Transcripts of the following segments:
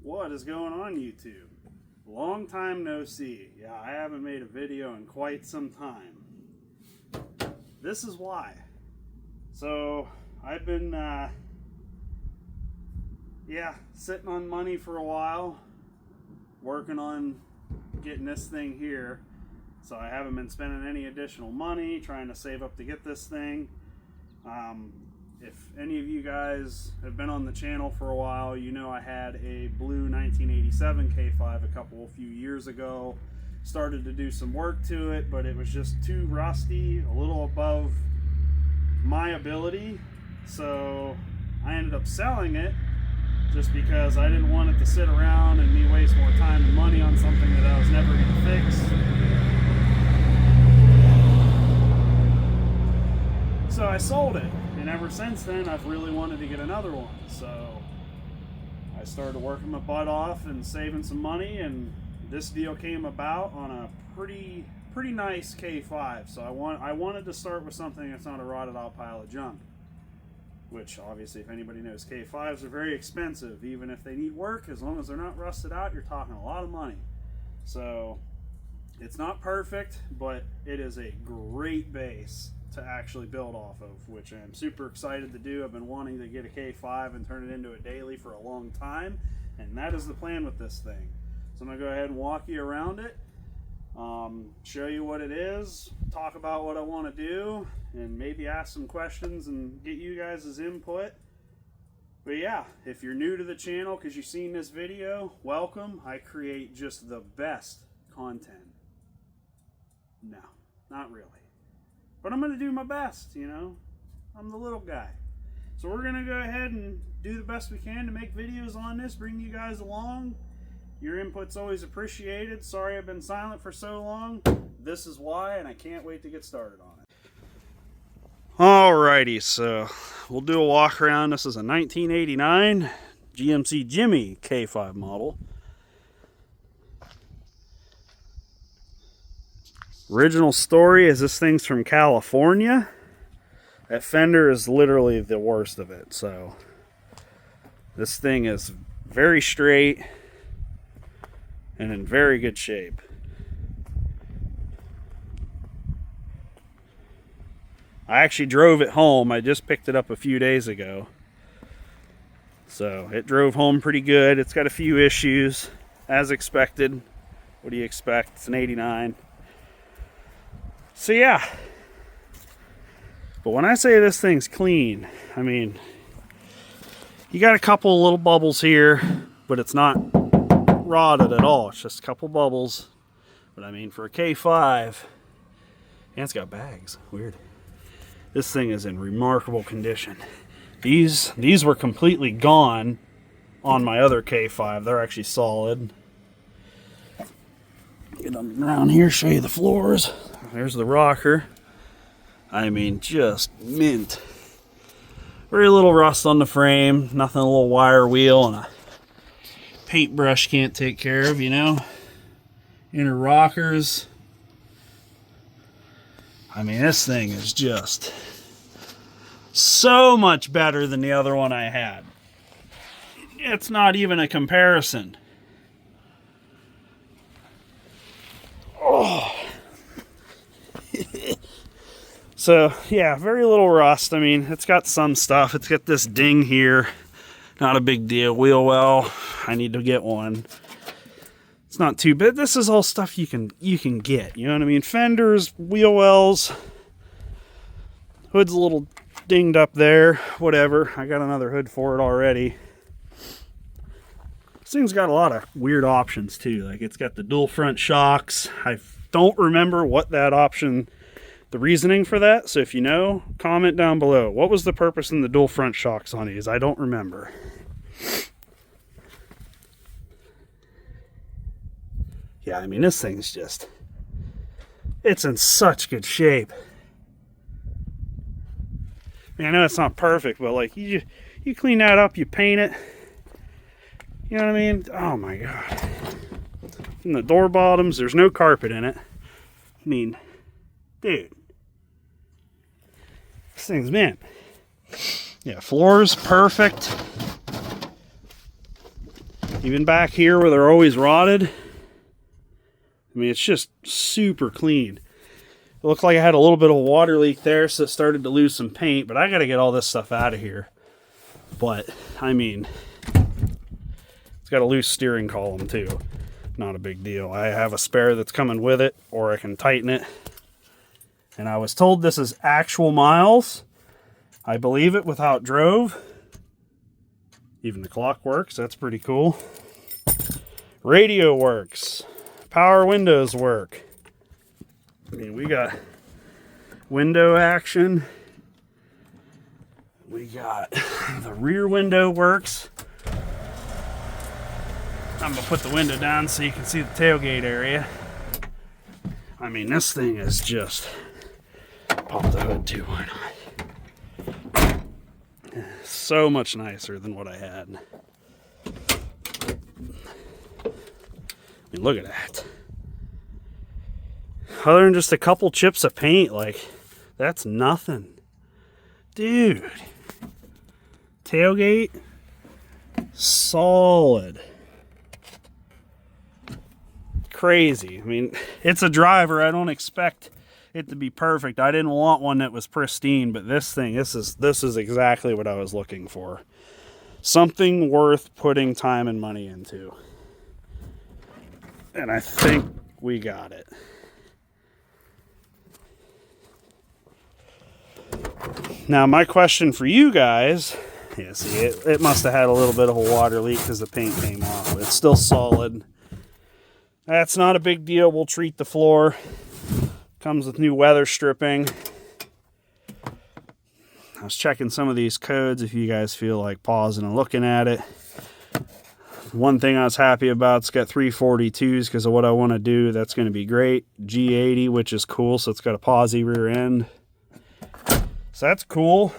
What is going on, YouTube? Long time no see. Yeah, I haven't made a video in quite some time. This is why. So I've been sitting on money for a while, working on getting this thing here. So I haven't been spending any additional money trying to save up to get this thing. If any of you guys have been on the channel for a while, you know I had a blue 1987 K5 a few years ago. Started to do some work to it, but it was just too rusty, a little above my ability. So I ended up selling it just because I didn't want it to sit around and me waste more time and money on something that I was never going to fix. So I sold it. And ever since then, I've really wanted to get another one. So I started working my butt off and saving some money, and this deal came about on a pretty nice K5. So I wanted to start with something that's not a rotted out pile of junk. Which obviously, if anybody knows, K5s are very expensive. Even if they need work, as long as they're not rusted out, you're talking a lot of money. So it's not perfect, but it is a great base to actually build off of, which I'm super excited to do. I've been wanting to get a K5 and turn it into a daily for a long time, and that is the plan with this thing. So I'm gonna go ahead and walk you around it, show you what it is, talk about what I want to do, and maybe ask some questions and get you guys' input. But yeah, if you're new to the channel because you've seen this video, welcome. I create just the best content. No, not really. But I'm going to do my best, you know. I'm the little guy. So we're going to go ahead and do the best we can to make videos on this, bring you guys along. Your input's always appreciated. Sorry I've been silent for so long. This is why, and I can't wait to get started on it. Alrighty, so we'll do a walk around. This is a 1989 GMC Jimmy K5 model. Original story is this thing's from California. That fender is literally the worst of it. So this thing is very straight and in very good shape. I actually drove it home. I just picked it up a few days ago. So it drove home pretty good. It's got a few issues as expected. What do you expect? It's an 89. So yeah, but when I say this thing's clean, I mean, you got a couple little bubbles here, but it's not rotted at all. It's just a couple bubbles. But I mean, for a K5, and it's got bags, weird. This thing is in remarkable condition. These were completely gone on my other K5. They're actually solid. Get on the ground here, show you the floors. There's the rocker. I mean, just mint. Very little rust on the frame. Nothing a little wire wheel and a paintbrush can't take care of, you know. Inner rockers. I mean, this thing is just so much better than the other one I had. It's not even a comparison. Oh. So yeah, very little rust. I mean, it's got some stuff. It's got this ding here. Not a big deal. Wheel well. I need to get one. It's not too bad. This is all stuff you can get. You know what I mean? Fenders, wheel wells. Hood's a little dinged up there. Whatever. I got another hood for it already. This thing's got a lot of weird options too. Like it's got the dual front shocks. I don't remember what that option, the reasoning for that. So if you know, comment down below. What was the purpose in the dual front shocks on these? I don't remember. Yeah, I mean, this thing's just, it's in such good shape. I mean, I know it's not perfect, but like you clean that up, you paint it. You know what I mean? Oh my God. And the door bottoms, there's no carpet in it. I mean, dude. This thing's mint. Yeah, floor's perfect. Even back here where they're always rotted, I mean, it's just super clean. It looked like I had a little bit of a water leak there, so it started to lose some paint, but I got to get all this stuff out of here. But, I mean, it's got a loose steering column too. Not a big deal. I have a spare that's coming with it, or I can tighten it. And I was told this is actual miles. I believe it with how it drove. Even the clock works. That's pretty cool. Radio works. Power windows work. I mean, we got window action. We got the rear window works. I'm going to put the window down so you can see the tailgate area. I mean, this thing is just... Pop the hood too, why not? So much nicer than what I had. I mean, look at that. Other than just a couple chips of paint, like, that's nothing. Dude. Tailgate, solid. Crazy. I mean, it's a driver. I don't expect it to be perfect. I didn't want one that was pristine, but this is exactly what I was looking for. Something worth putting time and money into. And I think we got it. Now, my question for you guys, yeah, see, it must have had a little bit of a water leak because the paint came off. It's still solid. That's not a big deal. We'll treat the floor. Comes with new weather stripping. I was checking some of these codes if you guys feel like pausing and looking at it. One thing I was happy about, it's got 342s because of what I want to do. That's going to be great. G80, which is cool, so it's got a posi rear end. So that's cool.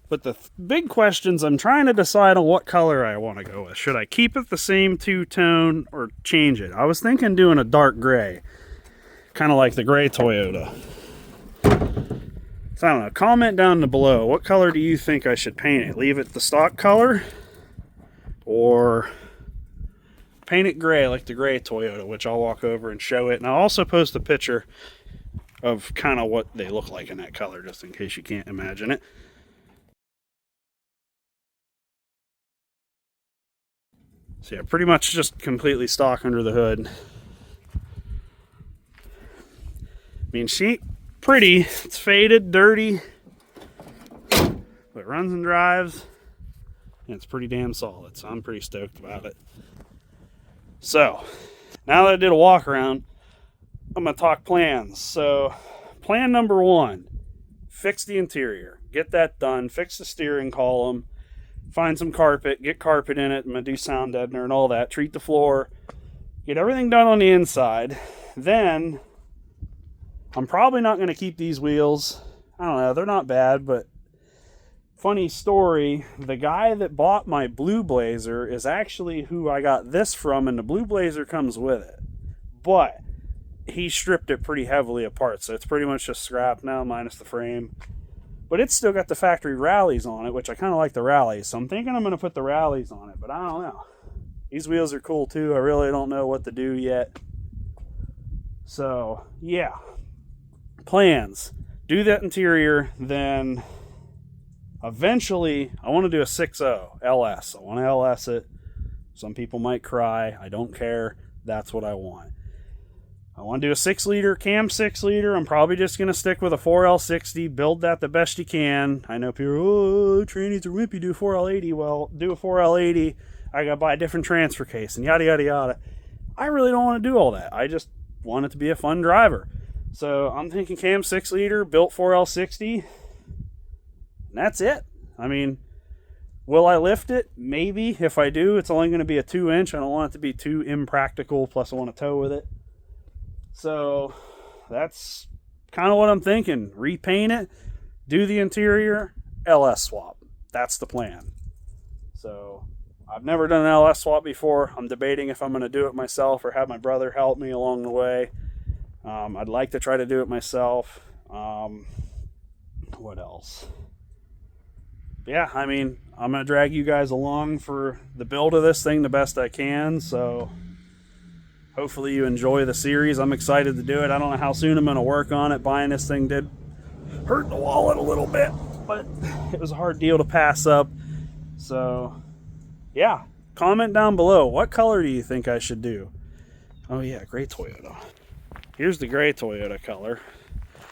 But the big questions, I'm trying to decide on what color I want to go with. Should I keep it the same two-tone or change it? I was thinking doing a dark gray. Kind of like the gray Toyota. So I don't know. Comment down below. What color do you think I should paint it? Leave it the stock color? Or paint it gray like the gray Toyota, which I'll walk over and show it. And I'll also post a picture of kind of what they look like in that color, just in case you can't imagine it. So yeah, pretty much just completely stock under the hood. I mean, she ain't pretty. It's faded, dirty, but it runs and drives, and it's pretty damn solid, so I'm pretty stoked about it. So, now that I did a walk around, I'm going to talk plans. So, plan number one, fix the interior. Get that done. Fix the steering column. Find some carpet, get carpet in it. I'm going to do sound deadener and all that. Treat the floor. Get everything done on the inside. Then, I'm probably not going to keep these wheels. I don't know. They're not bad, but funny story. The guy that bought my Blue Blazer is actually who I got this from, and the Blue Blazer comes with it. But he stripped it pretty heavily apart, so it's pretty much just scrap now, minus the frame. But it's still got the factory rallies on it, which I kind of like the rallies. So I'm thinking I'm going to put the rallies on it, but I don't know. These wheels are cool too. I really don't know what to do yet. So, yeah. Plans. Do that interior, then eventually I want to do a 6.0 LS. I want to LS it. Some people might cry. I don't care. That's what I want. I want to do a 6-liter, cam 6-liter. I'm probably just going to stick with a 4L60, build that the best you can. I know people, oh, trannies are wimpy, do a 4L80. Well, do a 4L80. I got to buy a different transfer case and yada, yada, yada. I really don't want to do all that. I just want it to be a fun driver. So I'm thinking cam 6-liter, built 4L60. And that's it. I mean, will I lift it? Maybe. If I do, it's only going to be a 2-inch. I don't want it to be too impractical. Plus, I want to tow with it. So that's kind of what I'm thinking. Repaint it, do the interior, LS swap. That's the plan. So I've never done an LS swap before. I'm debating if I'm going to do it myself or have my brother help me along the way. I'd like to try to do it myself. What else? Yeah, I mean, I'm going to drag you guys along for the build of this thing the best I can. So hopefully you enjoy the series. I'm excited to do it. I don't know how soon I'm going to work on it. Buying this thing did hurt the wallet a little bit, but it was a hard deal to pass up. So yeah, comment down below. What color do you think I should do? Oh yeah, gray Toyota. Here's the gray Toyota color.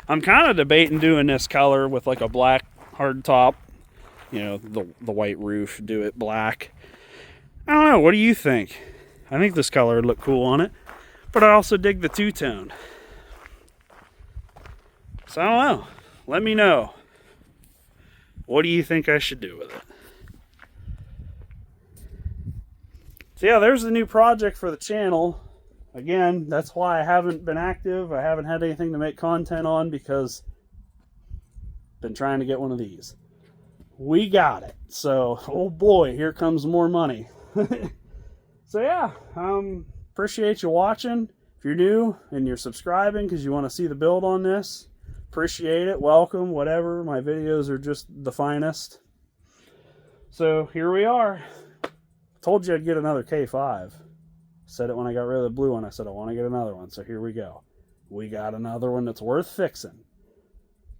I'm kind of debating doing this color with like a black hard top. You know, the white roof, do it black. I don't know, what do you think? I think this color would look cool on it. But I also dig the two-tone. So I don't know. Let me know. What do you think I should do with it? So yeah, there's the new project for the channel. Again, that's why I haven't been active. I haven't had anything to make content on because I've been trying to get one of these. We got it. So, oh boy, here comes more money. So yeah, appreciate you watching. If you're new and you're subscribing because you want to see the build on this, appreciate it. Welcome, whatever. My videos are just the finest. So here we are. Told you I'd get another K5. Said it when I got rid of the blue one. I said I want to get another one. So here we go. We got another one that's worth fixing.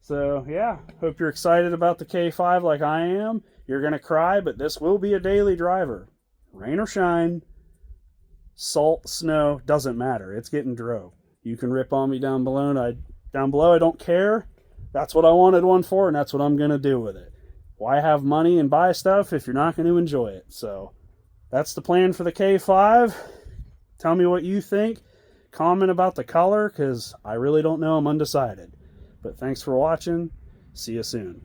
So yeah, hope you're excited about the K5 like I am. You're going to cry, but this will be a daily driver. Rain or shine, salt, snow, doesn't matter. It's getting drove. You can rip on me down below. I don't care. That's what I wanted one for, and that's what I'm going to do with it. Why have money and buy stuff if you're not going to enjoy it? So that's the plan for the K5. Tell me what you think. Comment about the color, because I really don't know. I'm undecided. But thanks for watching. See you soon.